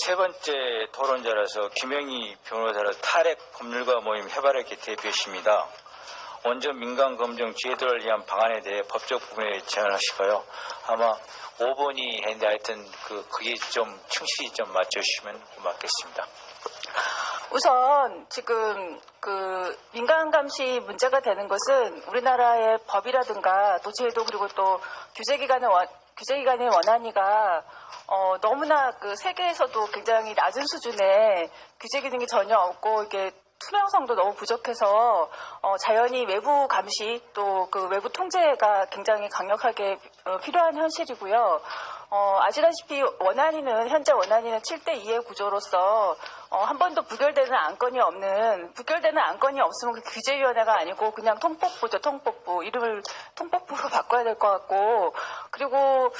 세 번째 토론자라서 김영희 변호사를 탈핵 법률가 모임 해바라기 대표이십니다. 원전 민간 검증 제도를 위한 방안에 대해 법적 부분에 제안하시고요. 아마 5번이 했는데 하여튼 그게 좀 충실히 좀 맞춰주시면 고맙겠습니다. 우선 지금 민간 감시 문제가 되는 것은 우리나라의 법이라든가 또 제도 그리고 또 규제기관의 원안위가 너무나 세계에서도 굉장히 낮은 수준의 규제 기능이 전혀 없고 이게 투명성도 너무 부족해서 자연히 외부 감시 또 외부 통제가 굉장히 강력하게 필요한 현실이고요. 아시다시피 현재 원안위는 7대2의 구조로서 한 번도 부결되는 안건이 없으면 그 규제위원회가 아니고 그냥 통법부죠. 통법부. 이름을 통법부로 바꿔야 될 것 같고, 그리고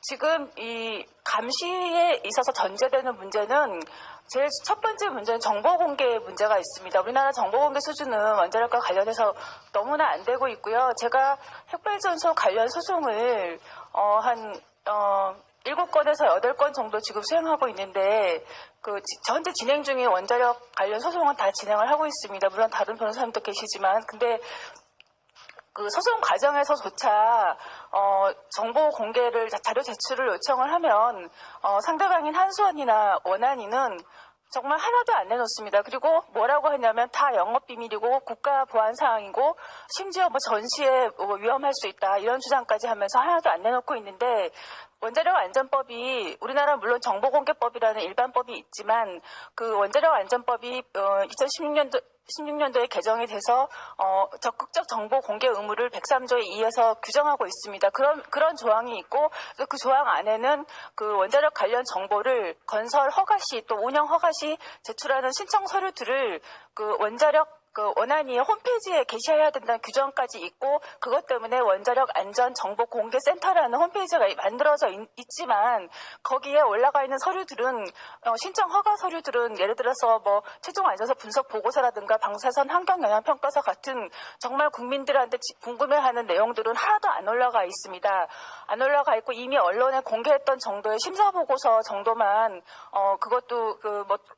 지금 이 감시에 있어서 전제되는 문제는 제일 첫 번째 문제는 정보 공개 문제가 있습니다. 우리나라 정보 공개 수준은 원자력과 관련해서 너무나 안 되고 있고요. 제가 핵발전소 관련 소송을 한 7건에서 8건 정도 지금 수행하고 있는데 현재 진행 중인 원자력 관련 소송은 다 진행을 하고 있습니다. 물론 다른 변호사님도 계시지만 근데 소송 과정에서조차 정보 공개를 자료 제출을 요청을 하면 상대방인 한수원이나 원안위는 정말 하나도 안 내놓습니다. 그리고 뭐라고 하냐면 다 영업비밀이고 국가보안사항이고 심지어 전시에 위험할 수 있다 이런 주장까지 하면서 하나도 안 내놓고 있는데 원자력 안전법이 우리나라 물론 정보공개법이라는 일반법이 있지만 원자력 안전법이 2016년도에 개정이 돼서 적극적 정보 공개 의무를 103조에 2에서 규정하고 있습니다. 그런 조항이 있고 그 조항 안에는 원자력 관련 정보를 건설 허가 시 또 운영 허가 시 제출하는 신청 서류들을 원자력 원안위의 홈페이지에 게시해야 된다는 규정까지 있고 그것 때문에 원자력 안전 정보 공개 센터라는 홈페이지가 만들어져 있지만 거기에 올라가 있는 서류들은 신청 허가 서류들은 예를 들어서 최종 안전사 분석 보고서라든가 방사선 환경 영향 평가서 같은 정말 국민들한테 궁금해하는 내용들은 하나도 안 올라가 있습니다. 안 올라가 있고 이미 언론에 공개했던 정도의 심사 보고서 정도만 그것도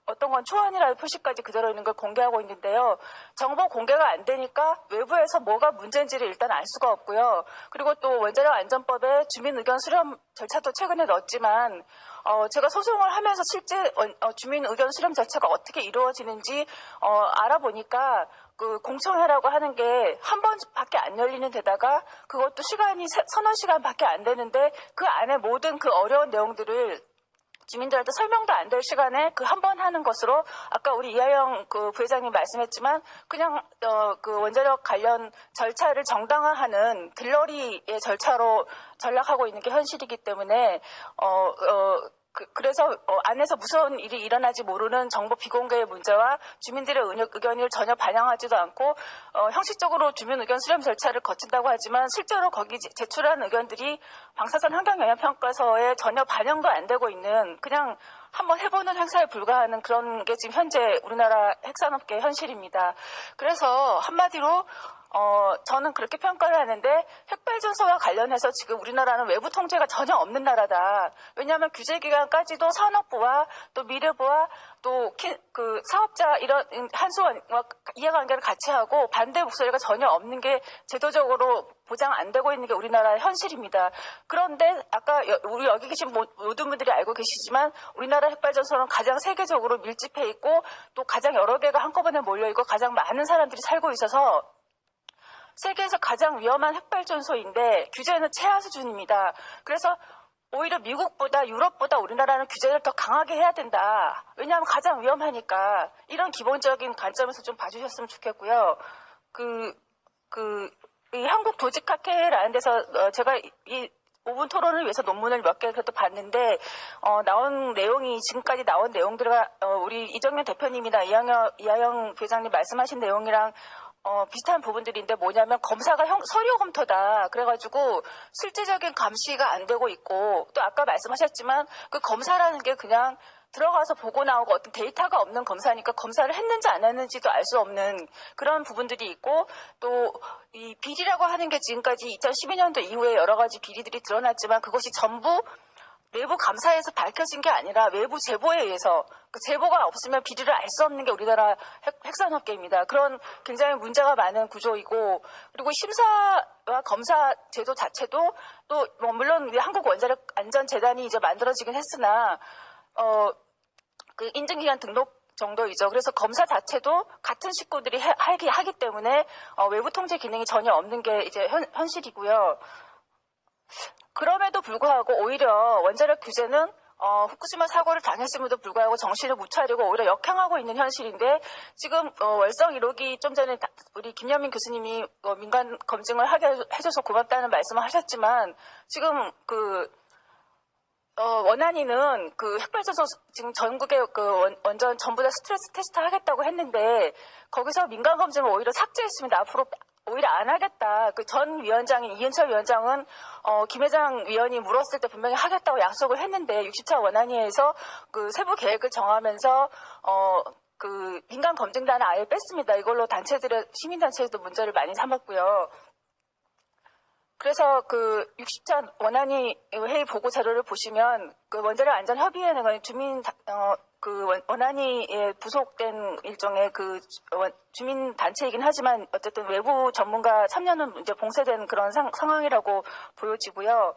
어떤 건 초안이라는 표시까지 그대로 있는 걸 공개하고 있는데요. 정보 공개가 안 되니까 외부에서 뭐가 문제인지를 일단 알 수가 없고요. 그리고 또 원자력 안전법에 주민 의견 수렴 절차도 최근에 넣었지만 제가 소송을 하면서 실제 주민 의견 수렴 절차가 어떻게 이루어지는지 알아보니까 공청회라고 하는 게 한 번밖에 안 열리는 데다가 그것도 시간이 서너 시간밖에 안 되는데 그 안에 모든 어려운 내용들을 주민들한테 설명도 안 될 시간에 한 번 하는 것으로 아까 우리 이하영 부회장님 말씀했지만 그냥 원자력 관련 절차를 정당화하는 들러리의 절차로 전락하고 있는 게 현실이기 때문에 그래서 안에서 무슨 일이 일어나지 모르는 정보 비공개의 문제와 주민들의 의견을 전혀 반영하지도 않고 형식적으로 주민 의견 수렴 절차를 거친다고 하지만 실제로 거기 제출한 의견들이 방사선 환경영향평가서에 전혀 반영도 안 되고 있는 그냥 한번 해보는 행사에 불과하는 그런 게 지금 현재 우리나라 핵산업계의 현실입니다. 그래서 한마디로 저는 그렇게 평가를 하는데 핵발전소와 관련해서 지금 우리나라는 외부 통제가 전혀 없는 나라다. 왜냐하면 규제기관까지도 산업부와 또 미래부와 또 사업자 이런 한수원과 이해관계를 같이 하고 반대 목소리가 전혀 없는 게 제도적으로 보장 안 되고 있는 게 우리나라의 현실입니다. 그런데 아까 우리 여기 계신 모든 분들이 알고 계시지만 우리나라 핵발전소는 가장 세계적으로 밀집해 있고 또 가장 여러 개가 한꺼번에 몰려 있고 가장 많은 사람들이 살고 있어서 세계에서 가장 위험한 핵발전소인데 규제는 최하 수준입니다. 그래서 오히려 미국보다 유럽보다 우리나라는 규제를 더 강하게 해야 된다. 왜냐하면 가장 위험하니까 이런 기본적인 관점에서 좀 봐주셨으면 좋겠고요. 이 한국도직학회라는 데서 제가 이 5분 토론을 위해서 논문을 몇 개 그래도 봤는데 나온 내용이 지금까지 나온 내용들과 우리 이정현 대표님이나 이하영 부회장님 말씀하신 내용이랑 비슷한 부분들인데 뭐냐면 검사가 서류 검토다. 그래가지고 실질적인 감시가 안 되고 있고 또 아까 말씀하셨지만 그 검사라는 게 그냥 들어가서 보고 나오고 어떤 데이터가 없는 검사니까 검사를 했는지 안 했는지도 알 수 없는 그런 부분들이 있고 또 이 비리라고 하는 게 지금까지 2012년도 이후에 여러 가지 비리들이 드러났지만 그것이 전부 내부 감사에서 밝혀진 게 아니라 외부 제보에 의해서 그 제보가 없으면 비리를 알 수 없는 게 우리나라 핵산업계입니다. 그런 굉장히 문제가 많은 구조이고 그리고 심사와 검사 제도 자체도 또 뭐 물론 우리 한국원자력안전재단이 이제 만들어지긴 했으나 그 인증기관 등록 정도이죠. 그래서 검사 자체도 같은 식구들이 하기 때문에 외부 통제 기능이 전혀 없는 게 이제 현실이고요. 그럼에도 불구하고 오히려 원자력 규제는 후쿠시마 사고를 당했음에도 불구하고 정신을 못 차리고 오히려 역행하고 있는 현실인데 지금 월성 1호기 좀 전에 우리 김현민 교수님이 민간 검증을 하게 해줘서 고맙다는 말씀을 하셨지만 지금 원안위는 그 핵발전소 지금 전국에 원전 전부 다 스트레스 테스트 하겠다고 했는데 거기서 민간 검증을 오히려 삭제했습니다. 앞으로 오히려 안 하겠다. 그 전 위원장인 이은철 위원장은 김 회장 위원이 물었을 때 분명히 하겠다고 약속을 했는데 60차 원안위에서 그 세부 계획을 정하면서 그 민간 검증단을 아예 뺐습니다. 이걸로 시민단체들도 문제를 많이 삼았고요. 그래서 그 60차 원안위 회의 보고 자료를 보시면 그 원자력 안전 협의회는 원안위에 부속된 일종의 그 주민 단체이긴 하지만 어쨌든 외부 전문가 참여는 이제 봉쇄된 그런 상황이라고 보여지고요.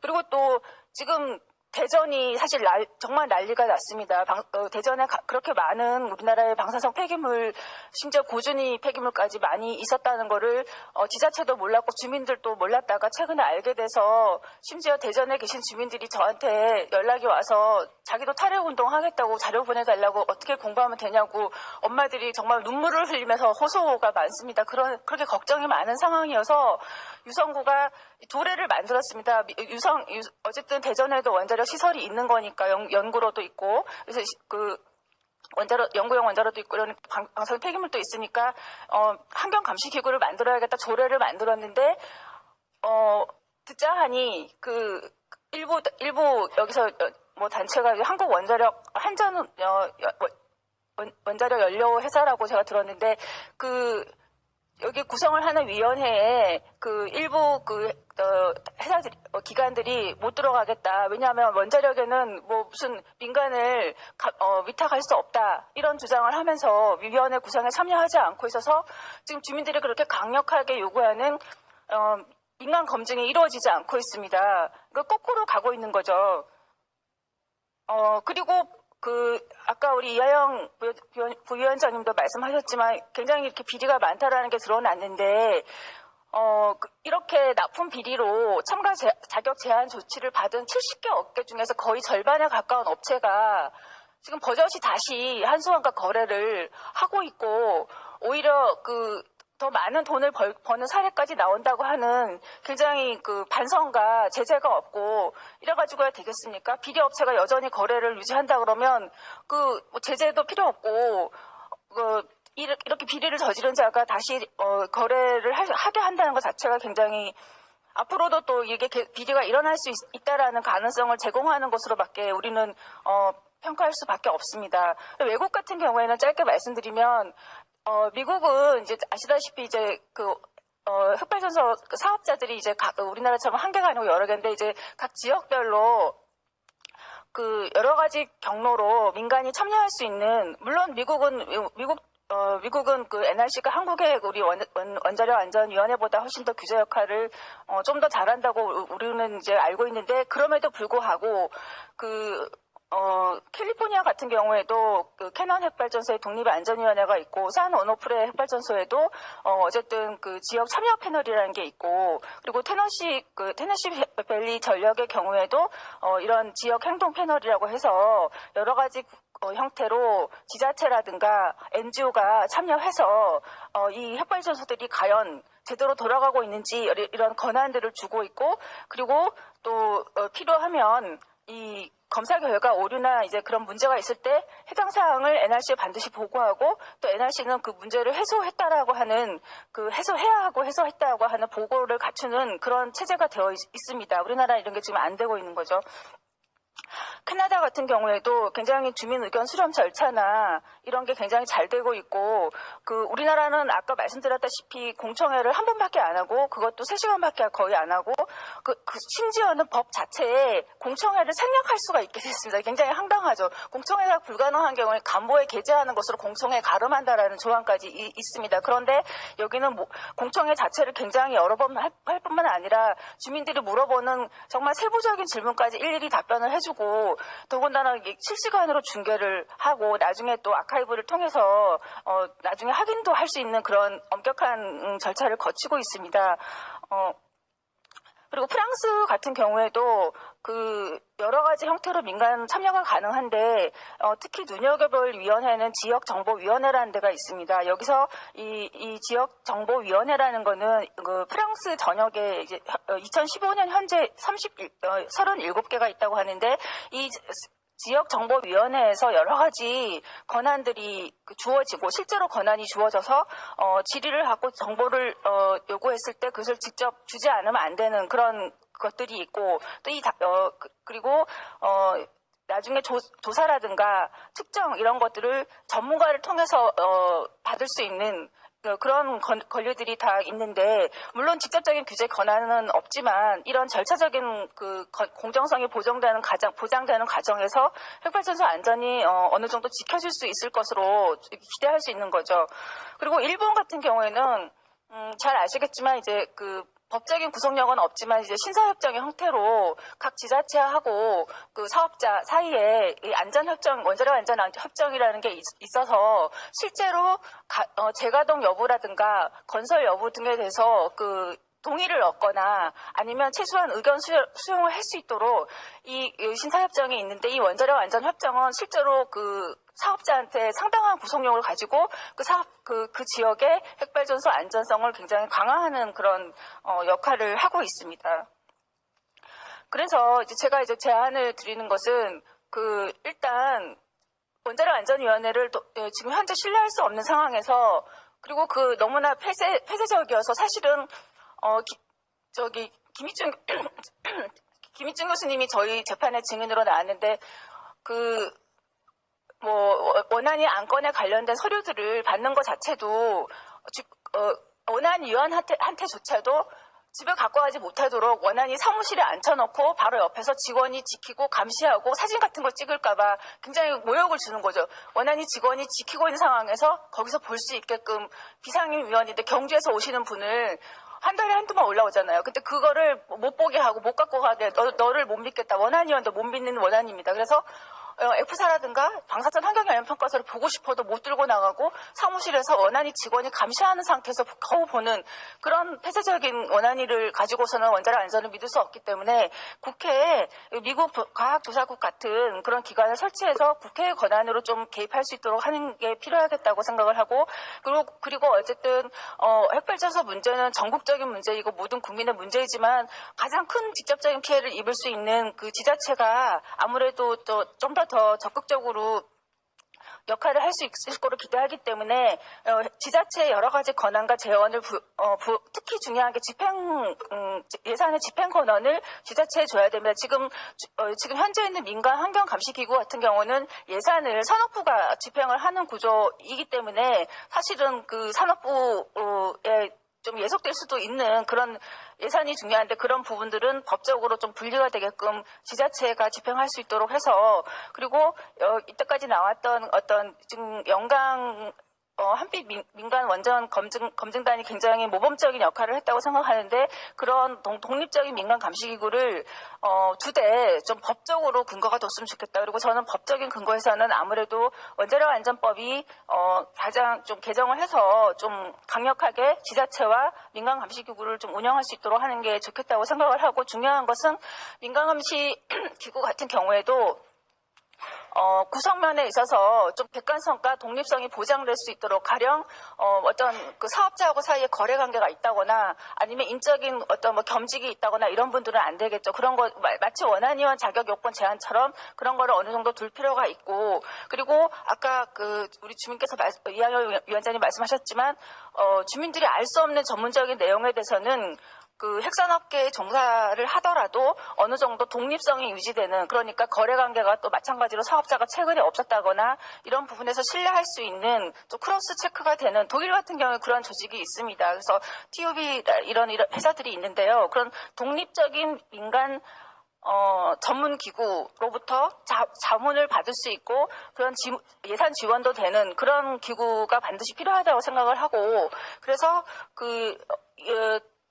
그리고 또 지금 대전이 사실 정말 난리가 났습니다. 대전에 그렇게 많은 우리나라의 방사성 폐기물, 심지어 고준위 폐기물까지 많이 있었다는 거를 지자체도 몰랐고 주민들도 몰랐다가 최근에 알게 돼서 심지어 대전에 계신 주민들이 저한테 연락이 와서 자기도 탈핵 운동하겠다고 자료 보내달라고 어떻게 공부하면 되냐고 엄마들이 정말 눈물을 흘리면서 호소가 많습니다. 그렇게 걱정이 많은 상황이어서 유성구가 도래를 만들었습니다. 어쨌든 대전에도 원자력 시설이 있는 거니까 연구로도 있고 그래서 그 연구용 원자로도 있고 이런 방사능 폐기물도 있으니까 환경 감시 기구를 만들어야겠다 조례를 만들었는데 듣자 하니 그 일부 여기서 뭐 단체가 한국 원자력 원자력 연료 회사라고 제가 들었는데 여기 구성을 하는 위원회에 그 일부 회사들이 기관들이 못 들어가겠다. 왜냐하면 원자력에는 뭐 무슨 민간을 위탁할 수 없다. 이런 주장을 하면서 위원회 구성에 참여하지 않고 있어서 지금 주민들이 그렇게 강력하게 요구하는 민간 검증이 이루어지지 않고 있습니다. 거꾸로 가고 있는 거죠. 그리고 아까 우리 이하영 부위원장님도 말씀하셨지만 굉장히 이렇게 비리가 많다라는 게 드러났는데, 이렇게 납품 비리로 첨가 자격 제한 조치를 받은 70개 업계 중에서 거의 절반에 가까운 업체가 지금 버젓이 다시 한수원과 거래를 하고 있고, 오히려 더 많은 돈을 버는 사례까지 나온다고 하는 굉장히 반성과 제재가 없고 이래가지고야 되겠습니까? 비리 업체가 여전히 거래를 유지한다 그러면 뭐 제재도 필요 없고 이렇게 비리를 저지른 자가 다시 거래를 하게 한다는 것 자체가 굉장히 앞으로도 또 이게 비리가 일어날 수 있다라는 가능성을 제공하는 것으로밖에 우리는 평가할 수밖에 없습니다. 외국 같은 경우에는 짧게 말씀드리면 미국은 이제 아시다시피 이제 흑발전소 사업자들이 이제 우리나라처럼 한 개가 아니고 여러 개인데 이제 각 지역별로 여러 가지 경로로 민간이 참여할 수 있는 물론 미국은 NRC가 한국의 우리 원자력 안전위원회보다 훨씬 더 규제 역할을 좀 더 잘한다고 우리는 이제 알고 있는데 그럼에도 불구하고 캘리포니아 같은 경우에도 캐넌 핵발전소의 독립안전위원회가 있고 산 온오프레 핵발전소에도 어쨌든 지역 참여 패널이라는 게 있고 그리고 테너시 밸리 전력의 경우에도 이런 지역 행동 패널이라고 해서 여러 가지 형태로 지자체라든가 NGO가 참여해서 이 핵발전소들이 과연 제대로 돌아가고 있는지 이런 권한들을 주고 있고 그리고 또 필요하면 이 검사 결과 오류나 이제 그런 문제가 있을 때 해당 사항을 NRC에 반드시 보고하고 또 NRC는 그 문제를 해소했다라고 하는 해소해야 하고 해소했다고 하는 보고를 갖추는 그런 체제가 되어 있습니다. 우리나라 이런 게 지금 안 되고 있는 거죠. 캐나다 같은 경우에도 굉장히 주민 의견 수렴 절차나 이런 게 굉장히 잘 되고 있고, 우리나라는 아까 말씀드렸다시피 공청회를 한 번밖에 안 하고, 그것도 3시간밖에 거의 안 하고, 심지어는 법 자체에 공청회를 생략할 수가 있게 됐습니다. 굉장히 황당하죠. 공청회가 불가능한 경우에 간보에 게재하는 것으로 공청회 가름한다라는 조항까지 있습니다. 그런데 여기는 공청회 자체를 굉장히 여러 번 할 뿐만 아니라 주민들이 물어보는 정말 세부적인 질문까지 일일이 답변을 해주고, 더군다나 실시간으로 중계를 하고 나중에 또 아카이브를 통해서 나중에 확인도 할 수 있는 그런 엄격한 절차를 거치고 있습니다. 그리고 프랑스 같은 경우에도 여러 가지 형태로 민간 참여가 가능한데, 특히 눈여겨볼 위원회는 지역정보위원회라는 데가 있습니다. 여기서 이 지역정보위원회라는 거는 프랑스 전역에 이제 2015년 현재 37개가 있다고 하는데, 이 지역정보위원회에서 여러 가지 권한들이 주어지고, 실제로 권한이 주어져서 질의를 하고 정보를 요구했을 때 그것을 직접 주지 않으면 안 되는 그런 것들이 있고, 또 그리고 나중에 조사라든가 특정 이런 것들을 전문가를 통해서 받을 수 있는 그런 권리들이 다 있는데, 물론 직접적인 규제 권한은 없지만 이런 절차적인 공정성이 보장되는 과정에서 핵발전소 안전이 어느 정도 지켜질 수 있을 것으로 기대할 수 있는 거죠. 그리고 일본 같은 경우에는 잘 아시겠지만 이제 법적인 구속력은 없지만 이제 신사협정의 형태로 각 지자체하고 사업자 사이에 이 원자력 안전협정이라는 게 있어서, 실제로 재가동 여부라든가 건설 여부 등에 대해서 동의를 얻거나 아니면 최소한 의견 수용을 할 수 있도록 이 신사협정이 있는데, 이 원자력 안전협정은 실제로 사업자한테 상당한 구속력을 가지고 그 지역의 핵발전소 안전성을 굉장히 강화하는 그런 역할을 하고 있습니다. 그래서 제가 제안을 드리는 것은 일단 원자력 안전위원회를 지금 현재 신뢰할 수 없는 상황에서, 그리고 너무나 폐쇄적이어서 사실은 김희중 교수님이 저희 재판에 증인으로 나왔는데, 원안위 안건에 관련된 서류들을 받는 것 자체도 원안위원한테조차도 집에 갖고 가지 못하도록 원안위 사무실에 앉혀놓고 바로 옆에서 직원이 지키고 감시하고 사진 같은 걸 찍을까봐 굉장히 모욕을 주는 거죠. 원안위 직원이 지키고 있는 상황에서 거기서 볼 수 있게끔, 비상임위원인데 경주에서 오시는 분을 한 달에 한두 번 올라오잖아요. 근데 그거를 못 보게 하고 못 갖고 가게, 너를 못 믿겠다. 원안위원도 못 믿는 원안입니다. 그래서 F사라든가 방사선 환경영향평가서를 보고 싶어도 못 들고 나가고 사무실에서 원안위 직원이 감시하는 상태에서 겨우 보는 그런 폐쇄적인 원안위를 가지고서는 원자력 안전을 믿을 수 없기 때문에, 국회에 미국 과학조사국 같은 그런 기관을 설치해서 국회의 권한으로 좀 개입할 수 있도록 하는 게 필요하겠다고 생각을 하고, 그리고 어쨌든 핵발전소 문제는 전국적인 문제이고 모든 국민의 문제이지만, 가장 큰 직접적인 피해를 입을 수 있는 지자체가 아무래도 좀 더 적극적으로 역할을 할 수 있을 거로 기대하기 때문에, 지자체의 여러 가지 권한과 재원을 특히 중요한 게 예산의 집행 권한을 지자체에 줘야 됩니다. 지금 현재 있는 민간 환경감시기구 같은 경우는 예산을 산업부가 집행을 하는 구조이기 때문에, 사실은 산업부에 좀 예속될 수도 있는 그런 예산이 중요한데, 그런 부분들은 법적으로 좀 분리가 되게끔 지자체가 집행할 수 있도록 해서, 그리고 이때까지 나왔던 어떤 지금 영광 한빛 민간 원전 검증단이 굉장히 모범적인 역할을 했다고 생각하는데, 그런 독립적인 민간 감시기구를 2대 좀 법적으로 근거가 뒀으면 좋겠다. 그리고 저는 법적인 근거에서는 아무래도 원자력 안전법이 가장 좀 개정을 해서 좀 강력하게 지자체와 민간 감시기구를 좀 운영할 수 있도록 하는 게 좋겠다고 생각을 하고, 중요한 것은 민간 감시기구 같은 경우에도 구성면에 있어서 좀 객관성과 독립성이 보장될 수 있도록, 가령 어떤 사업자하고 사이에 거래 관계가 있다거나 아니면 인적인 어떤 겸직이 있다거나 이런 분들은 안 되겠죠. 그런 거 마치 원안위원 자격 요건 제한처럼 그런 거를 어느 정도 둘 필요가 있고, 그리고 아까 우리 주민께서 이하열 위원장님 말씀하셨지만, 주민들이 알 수 없는 전문적인 내용에 대해서는 그 핵산업계에 종사를 하더라도 어느 정도 독립성이 유지되는, 그러니까 거래관계가 또 마찬가지로 사업자가 최근에 없었다거나 이런 부분에서 신뢰할 수 있는 또 크로스 체크가 되는, 독일 같은 경우에 그런 조직이 있습니다. 그래서 TUB 이런 회사들이 있는데요. 그런 독립적인 민간 전문 기구로부터 자문을 받을 수 있고 그런 예산 지원도 되는 그런 기구가 반드시 필요하다고 생각을 하고, 그래서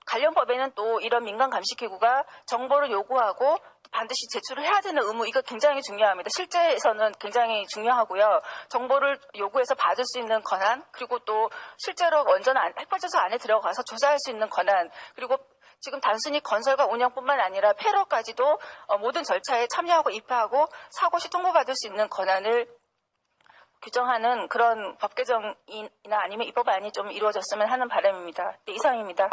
관련 법에는 또 이런 민간 감시 기구가 정보를 요구하고 반드시 제출을 해야 되는 의무, 이거 굉장히 중요합니다. 실제에서는 굉장히 중요하고요. 정보를 요구해서 받을 수 있는 권한, 그리고 또 실제로 원전 핵발전소 안에 들어가서 조사할 수 있는 권한, 그리고 지금 단순히 건설과 운영뿐만 아니라 폐로까지도 모든 절차에 참여하고 입회하고 사고 시 통보받을 수 있는 권한을 규정하는 그런 법 개정이나 아니면 입법안이 좀 이루어졌으면 하는 바람입니다. 네, 이상입니다.